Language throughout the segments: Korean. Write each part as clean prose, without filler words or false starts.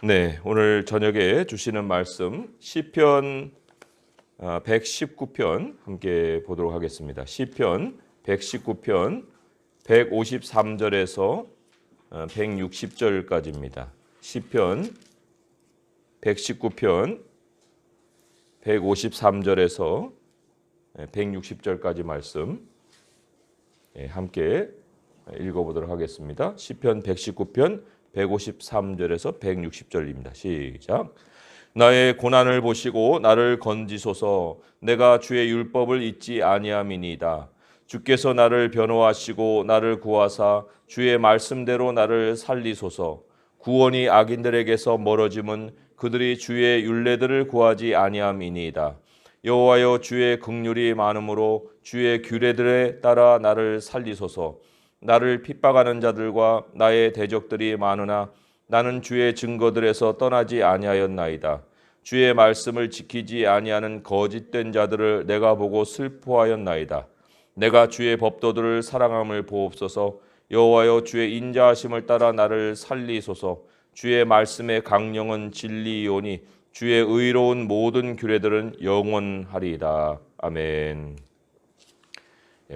네, 오늘 저녁에 주시는 말씀 시편 119편 함께 보도록 하겠습니다. 시편 119편 153절에서 160절까지입니다. 시편 119편 153절에서 160절까지 말씀 함께 읽어보도록 하겠습니다. 시편 119편 153절에서 160절입니다. 시작. 나의 고난을 보시고 나를 건지소서. 내가 주의 율법을 잊지 아니함이니이다. 주께서 나를 변호하시고 나를 구하사 주의 말씀대로 나를 살리소서. 구원이 악인들에게서 멀어짐은 그들이 주의 율례들을 구하지 아니함이니이다. 여호와여, 주의 긍휼이 많으므로 주의 규례들에 따라 나를 살리소서. 나를 핍박하는 자들과 나의 대적들이 많으나 나는 주의 증거들에서 떠나지 아니하였나이다. 주의 말씀을 지키지 아니하는 거짓된 자들을 내가 보고 슬퍼하였나이다. 내가 주의 법도들을 사랑함을 보옵소서. 여호와여, 주의 인자하심을 따라 나를 살리소서. 주의 말씀의 강령은 진리이오니 주의 의로운 모든 규례들은 영원하리이다. 아멘.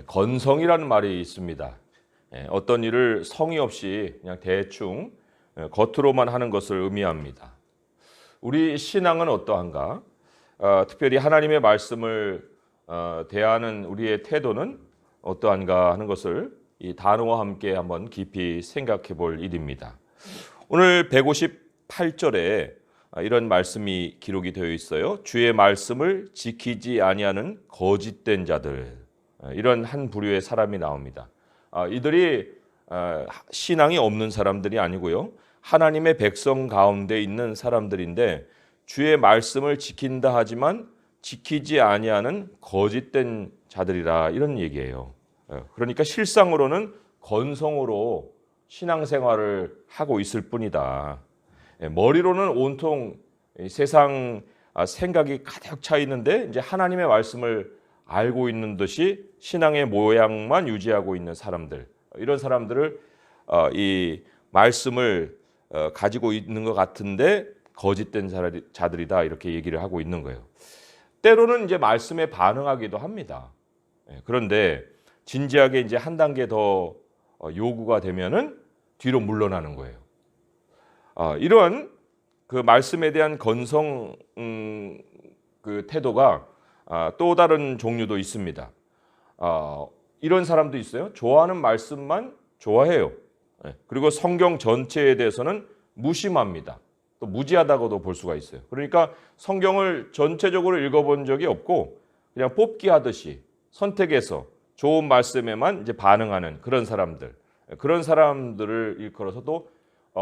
건성이라는 말이 있습니다. 어떤 일을 성의 없이 그냥 대충 겉으로만 하는 것을 의미합니다. 우리 신앙은 어떠한가? 특별히 하나님의 말씀을 대하는 우리의 태도는 어떠한가 하는 것을 이 단어와 함께 한번 깊이 생각해 볼 일입니다. 오늘 158절에 이런 말씀이 기록이 되어 있어요. 주의 말씀을 지키지 아니하는 거짓된 자들, 이런 한 부류의 사람이 나옵니다. 이들이 신앙이 없는 사람들이 아니고요, 하나님의 백성 가운데 있는 사람들인데 주의 말씀을 지킨다 하지만 지키지 아니하는 거짓된 자들이라, 이런 얘기예요. 그러니까 실상으로는 건성으로 신앙생활을 하고 있을 뿐이다. 머리로는 온통 세상 생각이 가득 차 있는데 이제 하나님의 말씀을 알고 있는 듯이 신앙의 모양만 유지하고 있는 사람들, 이런 사람들을 이 말씀을 가지고 있는 것 같은데 거짓된 자들이다, 이렇게 얘기를 하고 있는 거예요. 때로는 이제 말씀에 반응하기도 합니다. 그런데 진지하게 이제 한 단계 더 요구가 되면은 뒤로 물러나는 거예요. 이런 그 말씀에 대한 건성 그 태도가 또 다른 종류도 있습니다. 이런 사람도 있어요. 좋아하는 말씀만 좋아해요. 그리고 성경 전체에 대해서는 무심합니다. 또 무지하다고도 볼 수가 있어요. 그러니까 성경을 전체적으로 읽어본 적이 없고 그냥 뽑기 하듯이 선택해서 좋은 말씀에만 이제 반응하는 그런 사람들, 그런 사람들을 일컬어서도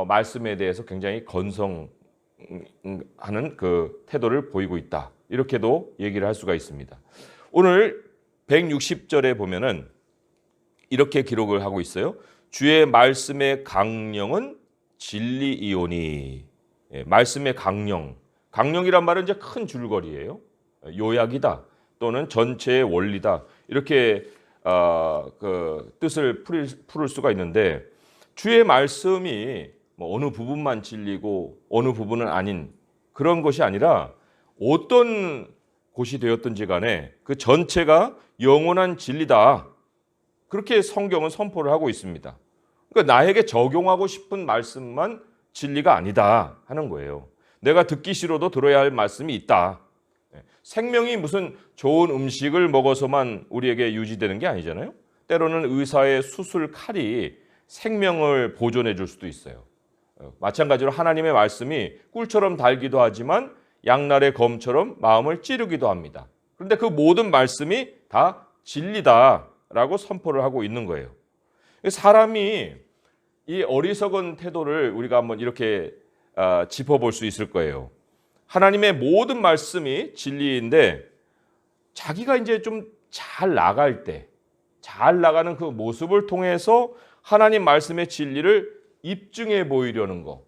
말씀에 대해서 굉장히 건성하는 그 태도를 보이고 있다, 이렇게도 얘기를 할 수가 있습니다. 오늘 160절에 보면은 이렇게 기록을 하고 있어요. 주의 말씀의 강령은 진리이오니. 말씀의 강령. 강령이란 말은 이제 큰 줄거리예요. 요약이다, 또는 전체의 원리다, 이렇게 그 뜻을 풀을 수가 있는데, 주의 말씀이 뭐 어느 부분만 진리고 어느 부분은 아닌 그런 것이 아니라 어떤 곳이 되었든지 간에 그 전체가 영원한 진리다, 그렇게 성경은 선포를 하고 있습니다. 그러니까 나에게 적용하고 싶은 말씀만 진리가 아니다 하는 거예요. 내가 듣기 싫어도 들어야 할 말씀이 있다. 생명이 무슨 좋은 음식을 먹어서만 우리에게 유지되는 게 아니잖아요. 때로는 의사의 수술 칼이 생명을 보존해 줄 수도 있어요. 마찬가지로 하나님의 말씀이 꿀처럼 달기도 하지만 양날의 검처럼 마음을 찌르기도 합니다. 그런데 그 모든 말씀이 다 진리다라고 선포를 하고 있는 거예요. 사람이 이 어리석은 태도를 우리가 한번 이렇게 짚어볼 수 있을 거예요. 하나님의 모든 말씀이 진리인데 자기가 이제 좀 잘 나갈 때, 잘 나가는 그 모습을 통해서 하나님 말씀의 진리를 입증해 보이려는 거,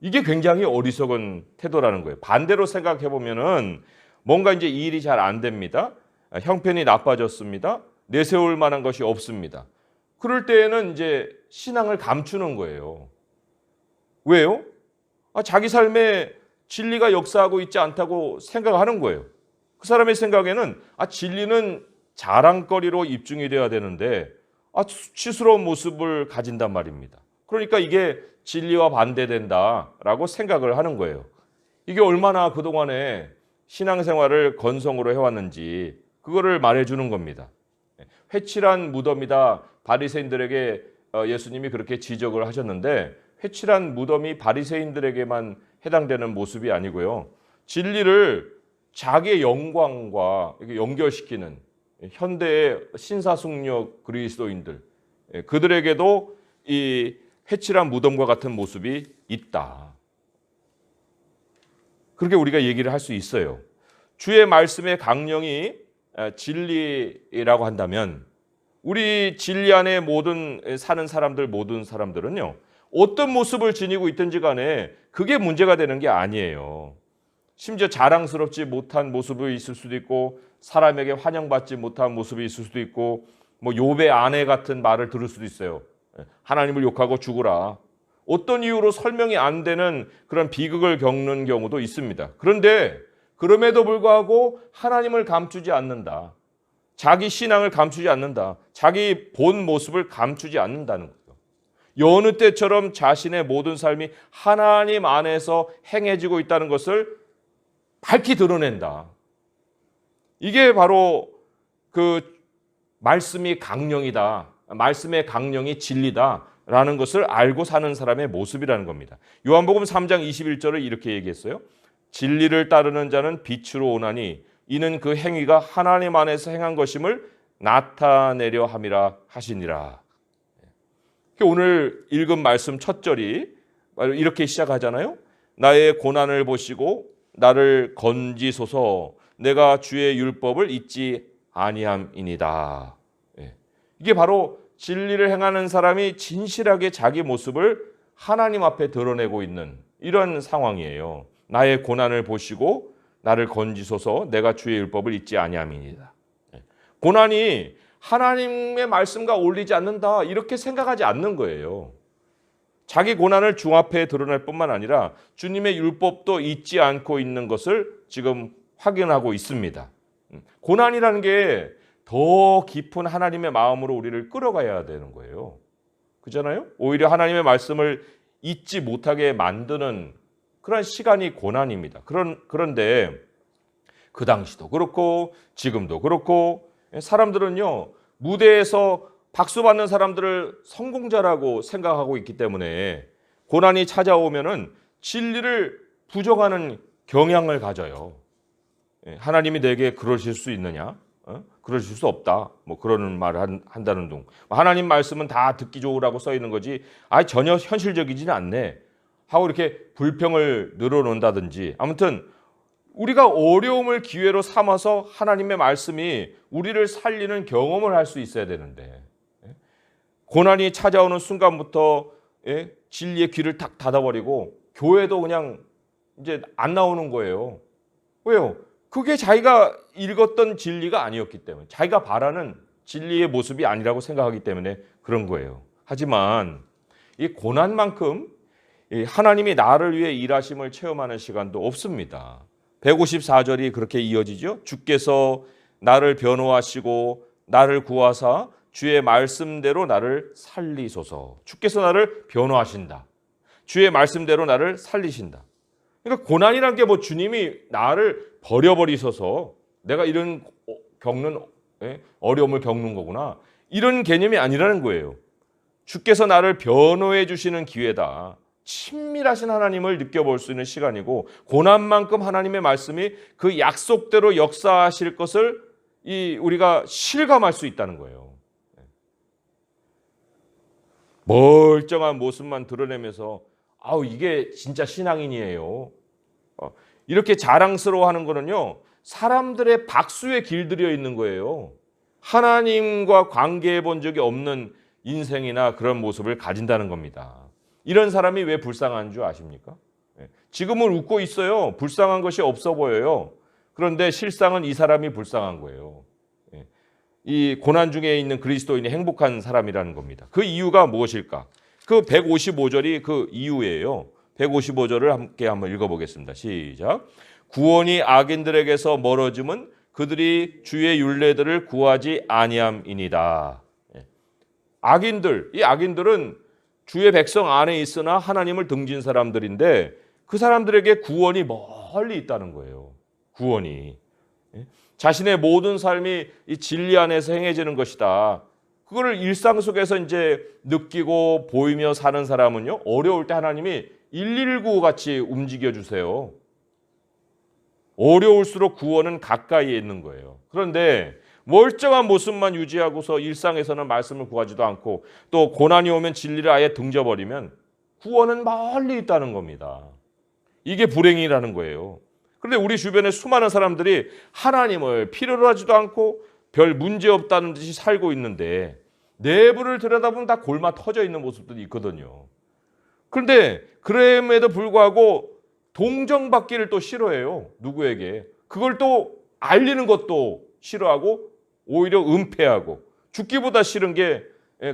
이게 굉장히 어리석은 태도라는 거예요. 반대로 생각해 보면은 뭔가 이제 이 일이 잘 안 됩니다. 형편이 나빠졌습니다. 내세울 만한 것이 없습니다. 그럴 때에는 이제 신앙을 감추는 거예요. 왜요? 자기 삶에 진리가 역사하고 있지 않다고 생각하는 거예요. 그 사람의 생각에는 진리는 자랑거리로 입증이 돼야 되는데 수치스러운 모습을 가진단 말입니다. 그러니까 이게 진리와 반대된다라고 생각을 하는 거예요. 이게 얼마나 그동안에 신앙생활을 건성으로 해왔는지 그거를 말해주는 겁니다. 회칠한 무덤이다. 바리새인들에게 예수님이 그렇게 지적을 하셨는데 회칠한 무덤이 바리새인들에게만 해당되는 모습이 아니고요. 진리를 자기의 영광과 연결시키는 현대의 신사숙녀 그리스도인들, 그들에게도 이 회칠한 무덤과 같은 모습이 있다. 그렇게 우리가 얘기를 할 수 있어요. 주의 말씀의 강령이 진리라고 한다면 우리 진리 안에 사는 사람들 모든 사람들은요. 어떤 모습을 지니고 있든지 간에 그게 문제가 되는 게 아니에요. 심지어 자랑스럽지 못한 모습이 있을 수도 있고 사람에게 환영받지 못한 모습이 있을 수도 있고 욥의 아내 같은 말을 들을 수도 있어요. 하나님을 욕하고 죽으라. 어떤 이유로 설명이 안 되는 그런 비극을 겪는 경우도 있습니다. 그런데 그럼에도 불구하고 하나님을 감추지 않는다. 자기 신앙을 감추지 않는다. 자기 본 모습을 감추지 않는다는 거예요. 여느 때처럼 자신의 모든 삶이 하나님 안에서 행해지고 있다는 것을 밝히 드러낸다. 이게 바로 그 말씀이 강령이다. 말씀의 강령이 진리다라는 것을 알고 사는 사람의 모습이라는 겁니다. 요한복음 3장 21절을 이렇게 얘기했어요. 진리를 따르는 자는 빛으로 오나니 이는 그 행위가 하나님 안에서 행한 것임을 나타내려 함이라 하시니라. 오늘 읽은 말씀 첫 절이 이렇게 시작하잖아요. 나의 고난을 보시고 나를 건지소서 내가 주의 율법을 잊지 아니함이니이다. 이게 바로 진리를 행하는 사람이 진실하게 자기 모습을 하나님 앞에 드러내고 있는 이런 상황이에요. 나의 고난을 보시고 나를 건지소서 내가 주의 율법을 잊지 아니함이니이다. 고난이 하나님의 말씀과 어울리지 않는다 이렇게 생각하지 않는 거예요. 자기 고난을 주 앞에 드러낼 뿐만 아니라 주님의 율법도 잊지 않고 있는 것을 지금 확인하고 있습니다. 고난이라는 게 더 깊은 하나님의 마음으로 우리를 끌어가야 되는 거예요. 그렇잖아요? 오히려 하나님의 말씀을 잊지 못하게 만드는 그런 시간이 고난입니다. 그런데 그 당시도 그렇고 지금도 그렇고 사람들은요 무대에서 박수 받는 사람들을 성공자라고 생각하고 있기 때문에 고난이 찾아오면은 진리를 부정하는 경향을 가져요. 하나님이 내게 그러실 수 있느냐? 그러실 수 없다. 그러는 말을 한다는 둥. 하나님 말씀은 다 듣기 좋으라고 써 있는 거지. 전혀 현실적이지는 않네. 하고 이렇게 불평을 늘어놓는다든지. 아무튼 우리가 어려움을 기회로 삼아서 하나님의 말씀이 우리를 살리는 경험을 할 수 있어야 되는데 고난이 찾아오는 순간부터 진리의 귀를 탁 닫아버리고 교회도 그냥 이제 안 나오는 거예요. 왜요? 그게 자기가 읽었던 진리가 아니었기 때문에 자기가 바라는 진리의 모습이 아니라고 생각하기 때문에 그런 거예요. 하지만 이 고난만큼 하나님이 나를 위해 일하심을 체험하는 시간도 없습니다. 154절이 그렇게 이어지죠. 주께서 나를 변호하시고 나를 구하사 주의 말씀대로 나를 살리소서. 주께서 나를 변호하신다. 주의 말씀대로 나를 살리신다. 그러니까 고난이란 게 주님이 나를 버려버리셔서 내가 이런 겪는 어려움을 겪는 거구나. 이런 개념이 아니라는 거예요. 주께서 나를 변호해 주시는 기회다. 친밀하신 하나님을 느껴볼 수 있는 시간이고 고난만큼 하나님의 말씀이 그 약속대로 역사하실 것을 우리가 실감할 수 있다는 거예요. 멀쩡한 모습만 드러내면서 이게 진짜 신앙인이에요. 이렇게 자랑스러워하는 거는요. 사람들의 박수에 길들여 있는 거예요. 하나님과 관계해 본 적이 없는 인생이나 그런 모습을 가진다는 겁니다. 이런 사람이 왜 불쌍한 줄 아십니까? 지금은 웃고 있어요. 불쌍한 것이 없어 보여요. 그런데 실상은 이 사람이 불쌍한 거예요. 이 고난 중에 있는 그리스도인이 행복한 사람이라는 겁니다. 그 이유가 무엇일까? 그 155절이 그 이유예요. 155절을 함께 한번 읽어보겠습니다. 시작. 구원이 악인들에게서 멀어짐은 그들이 주의 율례들을 구하지 아니함이니이다. 악인들, 이 악인들은 주의 백성 안에 있으나 하나님을 등진 사람들인데 그 사람들에게 구원이 멀리 있다는 거예요. 구원이. 자신의 모든 삶이 이 진리 안에서 행해지는 것이다. 그거를 일상 속에서 이제 느끼고 보이며 사는 사람은요, 어려울 때 하나님이 119 같이 움직여 주세요. 어려울수록 구원은 가까이에 있는 거예요. 그런데 멀쩡한 모습만 유지하고서 일상에서는 말씀을 구하지도 않고 또 고난이 오면 진리를 아예 등져버리면 구원은 멀리 있다는 겁니다. 이게 불행이라는 거예요. 그런데 우리 주변에 수많은 사람들이 하나님을 필요로 하지도 않고 별 문제 없다는 듯이 살고 있는데 내부를 들여다보면 다 골마 터져 있는 모습들이 있거든요. 그런데 그럼에도 불구하고 동정받기를 또 싫어해요. 누구에게. 그걸 또 알리는 것도 싫어하고 오히려 은폐하고 죽기보다 싫은 게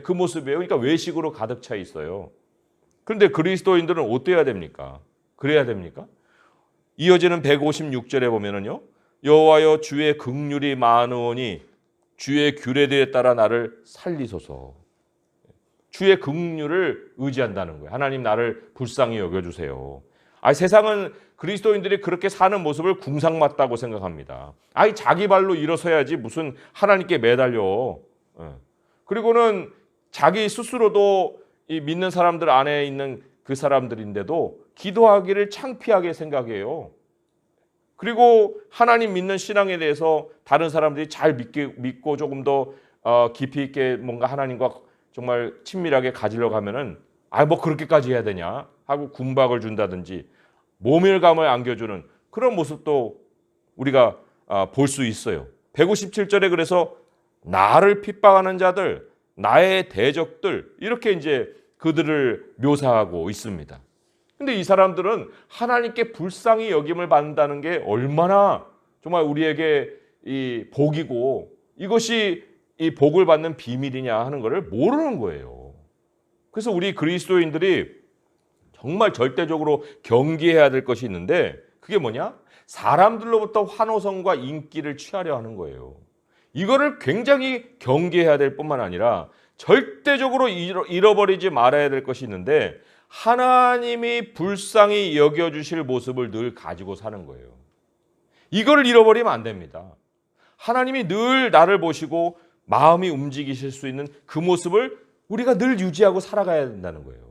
그 모습이에요. 그러니까 외식으로 가득 차 있어요. 그런데 그리스도인들은 어때야 됩니까? 그래야 됩니까? 이어지는 156절에 보면은요. 여호와여 주의 긍휼이 많으오니 주의 규례들에 따라 나를 살리소서. 주의 긍휼을 의지한다는 거예요. 하나님 나를 불쌍히 여겨주세요. 세상은 그리스도인들이 그렇게 사는 모습을 궁상맞다고 생각합니다. 자기 발로 일어서야지 무슨 하나님께 매달려. 그리고는 자기 스스로도 이 믿는 사람들 안에 있는 그 사람들인데도 기도하기를 창피하게 생각해요. 그리고 하나님 믿는 신앙에 대해서 다른 사람들이 잘 믿고 조금 더 깊이 있게 뭔가 하나님과 정말 친밀하게 가지려고 하면은 뭐 그렇게까지 해야 되냐 하고 군박을 준다든지 모멸감을 안겨주는 그런 모습도 우리가 볼 수 있어요. 157절에 그래서 나를 핍박하는 자들, 나의 대적들 이렇게 이제 그들을 묘사하고 있습니다. 근데 이 사람들은 하나님께 불쌍히 여김을 받는다는 게 얼마나 정말 우리에게 이 복이고 이것이 이 복을 받는 비밀이냐 하는 것을 모르는 거예요. 그래서 우리 그리스도인들이 정말 절대적으로 경계해야 될 것이 있는데 그게 뭐냐? 사람들로부터 환호성과 인기를 취하려 하는 거예요. 이거를 굉장히 경계해야 될 뿐만 아니라 절대적으로 잃어버리지 말아야 될 것이 있는데 하나님이 불쌍히 여겨주실 모습을 늘 가지고 사는 거예요. 이거를 잃어버리면 안 됩니다. 하나님이 늘 나를 보시고 마음이 움직이실 수 있는 그 모습을 우리가 늘 유지하고 살아가야 된다는 거예요.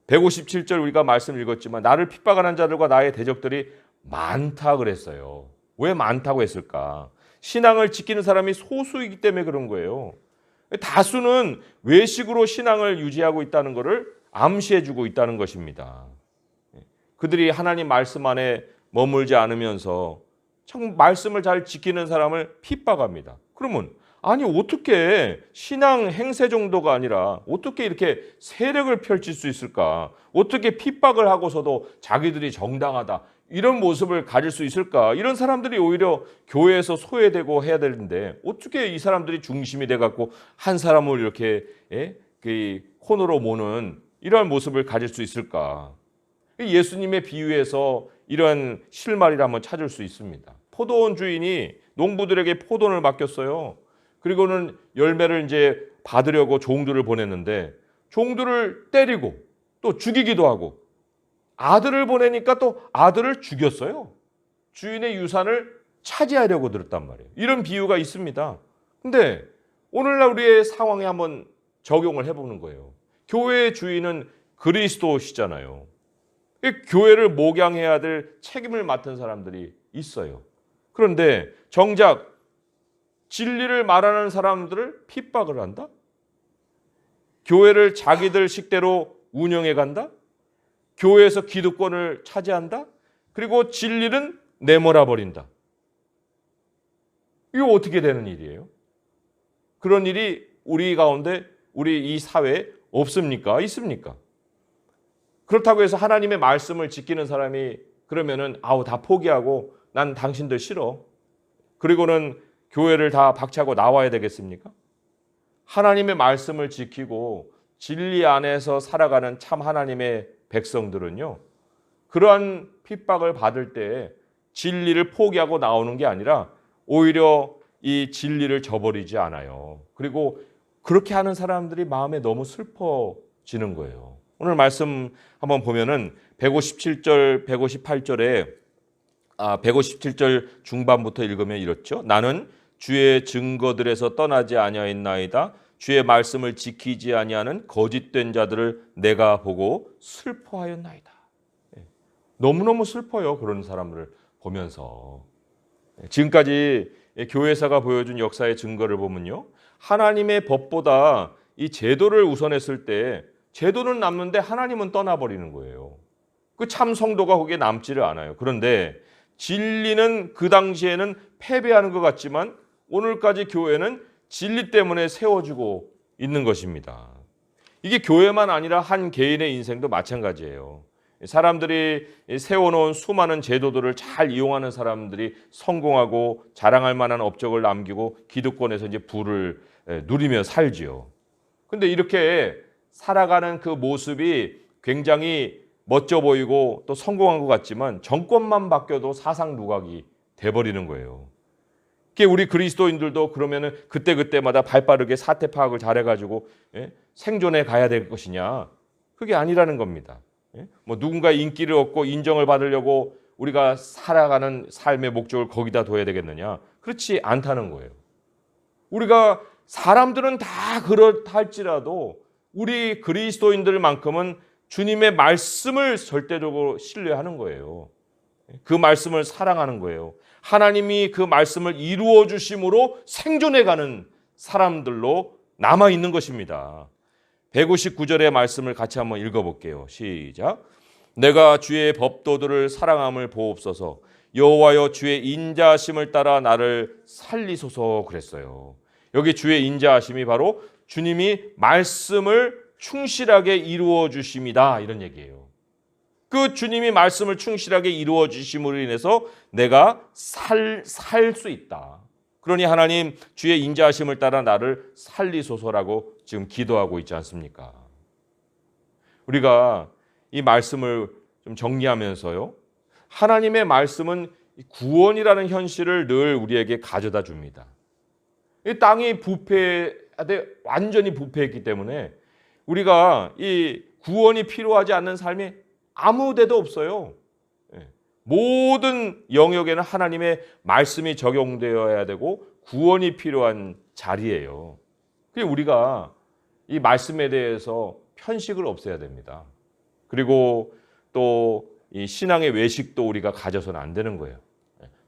157절 우리가 말씀 읽었지만 나를 핍박하는 자들과 나의 대적들이 많다 그랬어요. 왜 많다고 했을까? 신앙을 지키는 사람이 소수이기 때문에 그런 거예요. 다수는 외식으로 신앙을 유지하고 있다는 것을 암시해주고 있다는 것입니다. 그들이 하나님 말씀 안에 머물지 않으면서 참 말씀을 잘 지키는 사람을 핍박합니다. 그러면 어떻게 신앙 행세 정도가 아니라 어떻게 이렇게 세력을 펼칠 수 있을까? 어떻게 핍박을 하고서도 자기들이 정당하다 이런 모습을 가질 수 있을까? 이런 사람들이 오히려 교회에서 소외되고 해야 되는데 어떻게 이 사람들이 중심이 돼갖고 한 사람을 이렇게 그 코너로 모는 이러한 모습을 가질 수 있을까? 예수님의 비유에서 이러한 실마리를 한번 찾을 수 있습니다. 포도원 주인이 농부들에게 포도원을 맡겼어요. 그리고는 열매를 이제 받으려고 종들을 보냈는데 종들을 때리고 또 죽이기도 하고 아들을 보내니까 또 아들을 죽였어요. 주인의 유산을 차지하려고 들었단 말이에요. 이런 비유가 있습니다. 근데 오늘날 우리의 상황에 한번 적용을 해보는 거예요. 교회의 주인은 그리스도시잖아요. 교회를 목양해야 될 책임을 맡은 사람들이 있어요. 그런데 정작 진리를 말하는 사람들을 핍박을 한다? 교회를 자기들 식대로 운영해 간다? 교회에서 기득권을 차지한다? 그리고 진리는 내몰아 버린다. 이거 어떻게 되는 일이에요? 그런 일이 우리 가운데 우리 이 사회에 없습니까? 있습니까? 그렇다고 해서 하나님의 말씀을 지키는 사람이 그러면은 다 포기하고 난 당신들 싫어. 그리고는 교회를 다 박차고 나와야 되겠습니까? 하나님의 말씀을 지키고 진리 안에서 살아가는 참 하나님의 백성들은요, 그러한 핍박을 받을 때 진리를 포기하고 나오는 게 아니라 오히려 이 진리를 저버리지 않아요. 그리고 그렇게 하는 사람들이 마음에 너무 슬퍼지는 거예요. 오늘 말씀 한번 보면은 157절, 158절에 157절 중반부터 읽으면 이렇죠. 나는 주의 증거들에서 떠나지 아니하였나이다. 주의 말씀을 지키지 아니하는 거짓된 자들을 내가 보고 슬퍼하였나이다. 너무너무 슬퍼요. 그런 사람들을 보면서. 지금까지 교회사가 보여준 역사의 증거를 보면요, 하나님의 법보다 이 제도를 우선했을 때 제도는 남는데 하나님은 떠나버리는 거예요. 그 참 성도가 거기에 남지를 않아요. 그런데 진리는 그 당시에는 패배하는 것 같지만 오늘까지 교회는 진리 때문에 세워지고 있는 것입니다. 이게 교회만 아니라 한 개인의 인생도 마찬가지예요. 사람들이 세워놓은 수많은 제도들을 잘 이용하는 사람들이 성공하고 자랑할 만한 업적을 남기고 기득권에서 이제 부를 누리며 살지요. 근데 이렇게 살아가는 그 모습이 굉장히 멋져 보이고 또 성공한 것 같지만 정권만 바뀌어도 사상 누각이 돼버리는 거예요. 우리 그리스도인들도 그러면은 그때그때마다 발빠르게 사태 파악을 잘해가지고 생존해 가야 될 것이냐? 그게 아니라는 겁니다. 뭐 누군가 인기를 얻고 인정을 받으려고 우리가 살아가는 삶의 목적을 거기다 둬야 되겠느냐? 그렇지 않다는 거예요. 우리가 사람들은 다 그렇다 할지라도 우리 그리스도인들만큼은 주님의 말씀을 절대적으로 신뢰하는 거예요. 그 말씀을 사랑하는 거예요. 하나님이 그 말씀을 이루어 주심으로 생존해가는 사람들로 남아있는 것입니다. 159절의 말씀을 같이 한번 읽어볼게요. 시작. 내가 주의 법도들을 사랑함을 보옵소서. 여호와여 주의 인자하심을 따라 나를 살리소서 그랬어요. 여기 주의 인자하심이 바로 주님이 말씀을 충실하게 이루어 주심이다 이런 얘기예요. 그 주님이 말씀을 충실하게 이루어 주심으로 인해서 내가 살 수 있다. 그러니 하나님 주의 인자하심을 따라 나를 살리소서라고 지금 기도하고 있지 않습니까? 우리가 이 말씀을 좀 정리하면서요, 하나님의 말씀은 구원이라는 현실을 늘 우리에게 가져다 줍니다. 이 땅이 완전히 부패했기 때문에 우리가 이 구원이 필요하지 않는 삶이 아무 데도 없어요. 모든 영역에는 하나님의 말씀이 적용되어야 되고 구원이 필요한 자리예요. 그래서 우리가 이 말씀에 대해서 편식을 없애야 됩니다. 그리고 또 이 신앙의 외식도 우리가 가져서는 안 되는 거예요.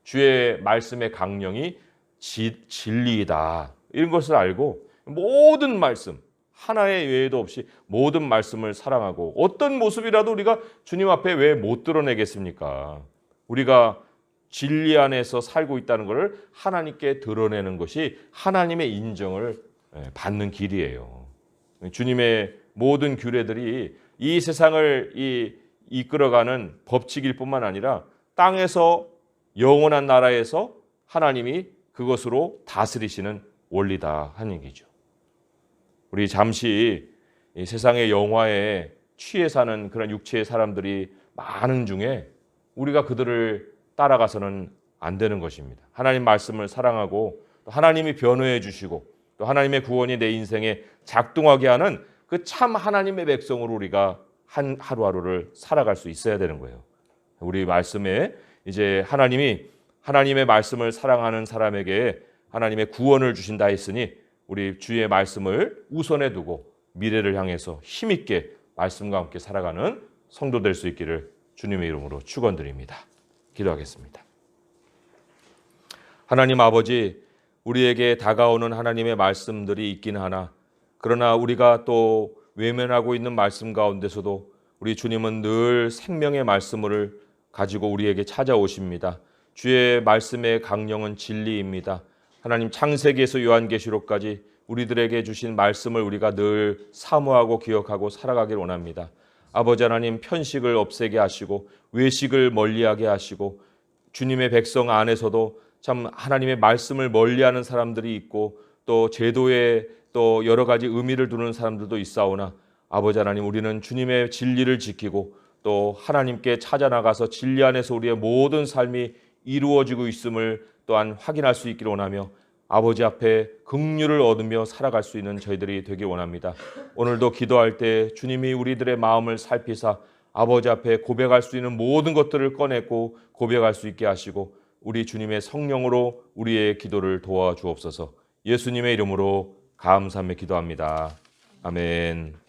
주의 말씀의 강령이 진리이다. 이런 것을 알고 모든 말씀, 하나의 외에도 없이 모든 말씀을 사랑하고 어떤 모습이라도 우리가 주님 앞에 왜 못 드러내겠습니까? 우리가 진리 안에서 살고 있다는 것을 하나님께 드러내는 것이 하나님의 인정을 받는 길이에요. 주님의 모든 규례들이 이 세상을 이끌어가는 법칙일 뿐만 아니라 땅에서 영원한 나라에서 하나님이 그것으로 다스리시는 원리다 하는 얘기죠. 우리 잠시 이 세상의 영화에 취해 사는 그런 육체의 사람들이 많은 중에 우리가 그들을 따라가서는 안 되는 것입니다. 하나님 말씀을 사랑하고 또 하나님이 변호해 주시고 또 하나님의 구원이 내 인생에 작동하게 하는 그 참 하나님의 백성으로 우리가 한 하루하루를 살아갈 수 있어야 되는 거예요. 우리 말씀에 이제 하나님이 하나님의 말씀을 사랑하는 사람에게 하나님의 구원을 주신다 했으니 우리 주의 말씀을 우선에 두고 미래를 향해서 힘있게 말씀과 함께 살아가는 성도 될 수 있기를 주님의 이름으로 축원드립니다. 기도하겠습니다. 하나님 아버지, 우리에게 다가오는 하나님의 말씀들이 있긴 하나 그러나 우리가 또 외면하고 있는 말씀 가운데서도 우리 주님은 늘 생명의 말씀을 가지고 우리에게 찾아오십니다. 주의 말씀의 강령은 진리입니다. 하나님 창세기에서 요한계시록까지 우리들에게 주신 말씀을 우리가 늘 사모하고 기억하고 살아가길 원합니다. 아버지 하나님 편식을 없애게 하시고 외식을 멀리하게 하시고 주님의 백성 안에서도 참 하나님의 말씀을 멀리하는 사람들이 있고 또 제도에 또 여러 가지 의미를 두는 사람들도 있사오나 아버지 하나님, 우리는 주님의 진리를 지키고 또 하나님께 찾아 나가서 진리 안에서 우리의 모든 삶이 이루어지고 있음을 또한 확인할 수 있기를 원하며 아버지 앞에 긍휼을 얻으며 살아갈 수 있는 저희들이 되기 원합니다. 오늘도 기도할 때 주님이 우리들의 마음을 살피사 아버지 앞에 고백할 수 있는 모든 것들을 꺼내고 고백할 수 있게 하시고 우리 주님의 성령으로 우리의 기도를 도와주옵소서. 예수님의 이름으로 감사하며 기도합니다. 아멘.